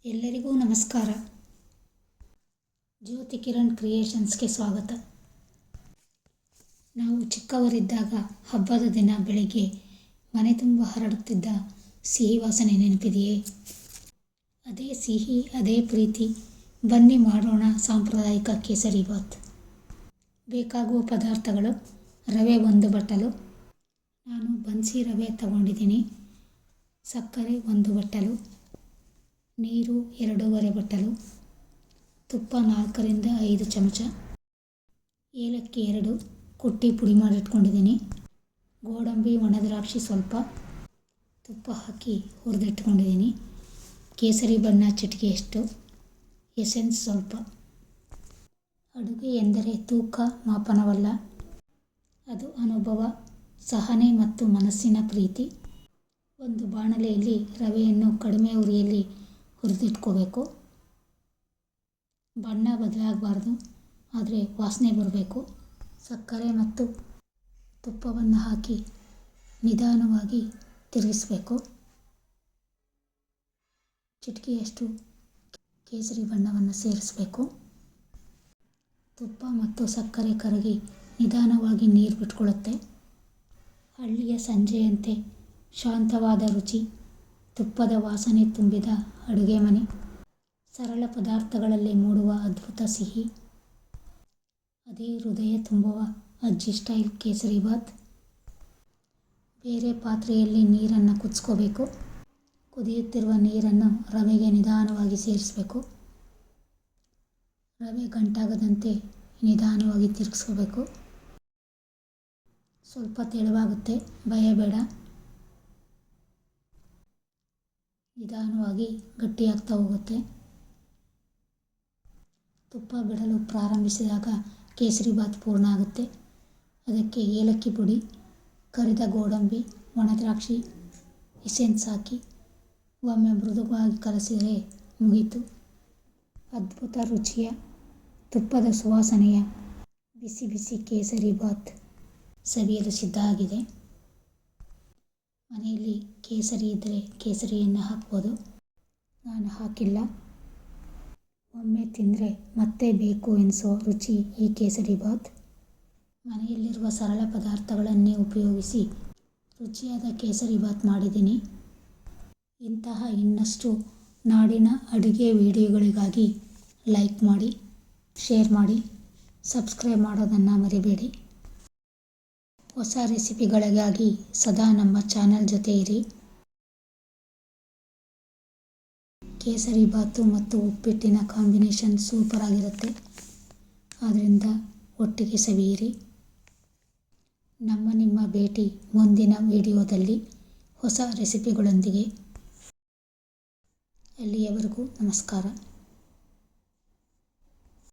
ಎಲ್ಲರಿಗೂ ನಮಸ್ಕಾರ. ಜ್ಯೋತಿ ಕಿರಣ್ ಕ್ರಿಯೇಷನ್ಸ್ಗೆ ಸ್ವಾಗತ. ನಾವು ಚಿಕ್ಕವರಿದ್ದಾಗ ಹಬ್ಬದ ದಿನ ಬೆಳಿಗ್ಗೆ ಮನೆ ತುಂಬ ಹರಡುತ್ತಿದ್ದ ಸಿಹಿ ವಾಸನೆ ನೆನಪಿದೆಯೇ? ಅದೇ ಸಿಹಿ, ಅದೇ ಪ್ರೀತಿ. ಬನ್ನಿ ಮಾಡೋಣ ಸಾಂಪ್ರದಾಯಿಕ ಕೇಸರಿ ಬಾತ್. ಬೇಕಾಗುವ ಪದಾರ್ಥಗಳು: ರವೆ 1 ಬಟ್ಟಲು, ನಾನು ಬನ್ಸಿ ರವೆ ತಗೊಂಡಿದ್ದೀನಿ. ಸಕ್ಕರೆ 1 ಬಟ್ಟಲು, ನೀರು 2.5 ಬಟ್ಟಲು, ತುಪ್ಪ 4ರಿಂದ 5 ಚಮಚ, ಏಲಕ್ಕಿ 2 ಕುಟ್ಟಿ ಪುಡಿ ಮಾಡಿಟ್ಕೊಂಡಿದ್ದೀನಿ, ಗೋಡಂಬಿ, ಒಣದ್ರಾಕ್ಷಿ ಸ್ವಲ್ಪ, ತುಪ್ಪ ಹಾಕಿ ಹುರಿದಿಟ್ಕೊಂಡಿದ್ದೀನಿ, ಕೇಸರಿ ಬಣ್ಣ ಚಿಟಿಕೆಯಷ್ಟು, ಎಸೆನ್ಸ್ ಸ್ವಲ್ಪ. ಅಡುಗೆ ಎಂದರೆ ತೂಕ ಮಾಪನವಲ್ಲ, ಅದು ಅನುಭವ, ಸಹನೆ ಮತ್ತು ಮನಸ್ಸಿನ ಪ್ರೀತಿ. ಒಂದು ಬಾಣಲೆಯಲ್ಲಿ ರವೆಯನ್ನು ಕಡಿಮೆ ಉರಿಯಲ್ಲಿ ಹುರಿದಿಟ್ಕೋಬೇಕು. ಬಣ್ಣ ಬದಲಾಗಬಾರ್ದು, ಆದರೆ ವಾಸನೆ ಬರಬೇಕು. ಸಕ್ಕರೆ ಮತ್ತು ತುಪ್ಪವನ್ನು ಹಾಕಿ ನಿಧಾನವಾಗಿ ತಿರುಗಿಸಬೇಕು. ಚಿಟಿಕೆಯಷ್ಟು ಕೇಸರಿ ಬಣ್ಣವನ್ನು ಸೇರಿಸಬೇಕು. ತುಪ್ಪ ಮತ್ತು ಸಕ್ಕರೆ ಕರಗಿ ನಿಧಾನವಾಗಿ ನೀರು ಬಿಟ್ಕೊಳ್ಳುತ್ತೆ. ಹಳ್ಳಿಯ ಸಂಜೆಯಂತೆ ಶಾಂತವಾದ ರುಚಿ, ತುಪ್ಪದ ವಾಸನೆ ತುಂಬಿದ ಅಡುಗೆ ಮನೆ, ಸರಳ ಪದಾರ್ಥಗಳಲ್ಲಿ ಮೂಡುವ ಅದ್ಭುತ ಸಿಹಿ. ಅದೇ ಹೃದಯ ತುಂಬುವ ಅಜ್ಜಿ ಸ್ಟೈಲ್ ಕೇಸರಿ ಬಾತ್. ಬೇರೆ ಪಾತ್ರೆಯಲ್ಲಿ ನೀರನ್ನು ಕುದಿಸ್ಕೋಬೇಕು. ಕುದಿಯುತ್ತಿರುವ ನೀರನ್ನು ರವೆಗೆ ನಿಧಾನವಾಗಿ ಸೇರಿಸಬೇಕು. ರವೆ ಗಂಟಾಗದಂತೆ ನಿಧಾನವಾಗಿ ತಿರುಗಿಸ್ಕೋಬೇಕು. ಸ್ವಲ್ಪ ತೆಳುವಾಗುತ್ತೆ, ಭಯಬೇಡ. ನಿಧಾನವಾಗಿ ಗಟ್ಟಿಯಾಗ್ತಾ ಹೋಗುತ್ತೆ. ತುಪ್ಪ ಬಿಡಲು ಪ್ರಾರಂಭಿಸಿದಾಗ ಕೇಸರಿ ಬಾತ್ ಪೂರ್ಣ ಆಗುತ್ತೆ. ಅದಕ್ಕೆ ಏಲಕ್ಕಿ ಪುಡಿ, ಕರಿದ ಗೋಡಂಬಿ, ಒಣದ್ರಾಕ್ಷಿ, ಎಸೆನ್ಸ್ ಹಾಕಿ ಒಮ್ಮೆ ಮೃದುವಾಗಿ ಕಲಸಿದರೆ ಮುಗೀತು. ಅದ್ಭುತ ರುಚಿಯ, ತುಪ್ಪದ ಸುವಾಸನೆಯ ಬಿಸಿ ಬಿಸಿ ಕೇಸರಿ ಬಾತ್ ಸವಿಯಲು ಸಿದ್ಧ ಆಗಿದೆ. ಮನೆಯಲ್ಲಿ ಕೇಸರಿ ಇದ್ದರೆ ಕೇಸರಿಯನ್ನು ಹಾಕ್ಬೋದು. ನಾನು ಹಾಕಿಲ್ಲ. ಒಮ್ಮೆ ತಿಂದರೆ ಮತ್ತೆ ಬೇಕು ಎನಿಸೋ ರುಚಿ ಈ ಕೇಸರಿ ಬಾತ್. ಮನೆಯಲ್ಲಿರುವ ಸರಳ ಪದಾರ್ಥಗಳನ್ನೇ ಉಪಯೋಗಿಸಿ ರುಚಿಯಾದ ಕೇಸರಿ ಬಾತ್ ಮಾಡಿದ್ದೀನಿ. ಇಂತಹ ಇನ್ನಷ್ಟು ನಾಡಿನ ಅಡುಗೆ ವಿಡಿಯೋಗಳಿಗಾಗಿ ಲೈಕ್ ಮಾಡಿ, ಶೇರ್ ಮಾಡಿ, ಸಬ್ಸ್ಕ್ರೈಬ್ ಮಾಡೋದನ್ನು ಮರಿಬೇಡಿ. ಹೊಸ ರೆಸಿಪಿಗಳಿಗಾಗಿ ಸದಾ ನಮ್ಮ ಚಾನಲ್ ಜೊತೆ ಇರಿ. ಕೇಸರಿ ಬಾತು ಮತ್ತು ಉಪ್ಪಿಟ್ಟಿನ ಕಾಂಬಿನೇಷನ್ ಸೂಪರ್ ಆಗಿರುತ್ತೆ. ಆದ್ದರಿಂದ ಒಟ್ಟಿಗೆ ಸವಿಯಿರಿ. ನಿಮ್ಮ ಭೇಟಿ ಮುಂದಿನ ವಿಡಿಯೋದಲ್ಲಿ ಹೊಸ ರೆಸಿಪಿಗಳೊಂದಿಗೆ. ಅಲ್ಲಿಯವರೆಗೂ ನಮಸ್ಕಾರ.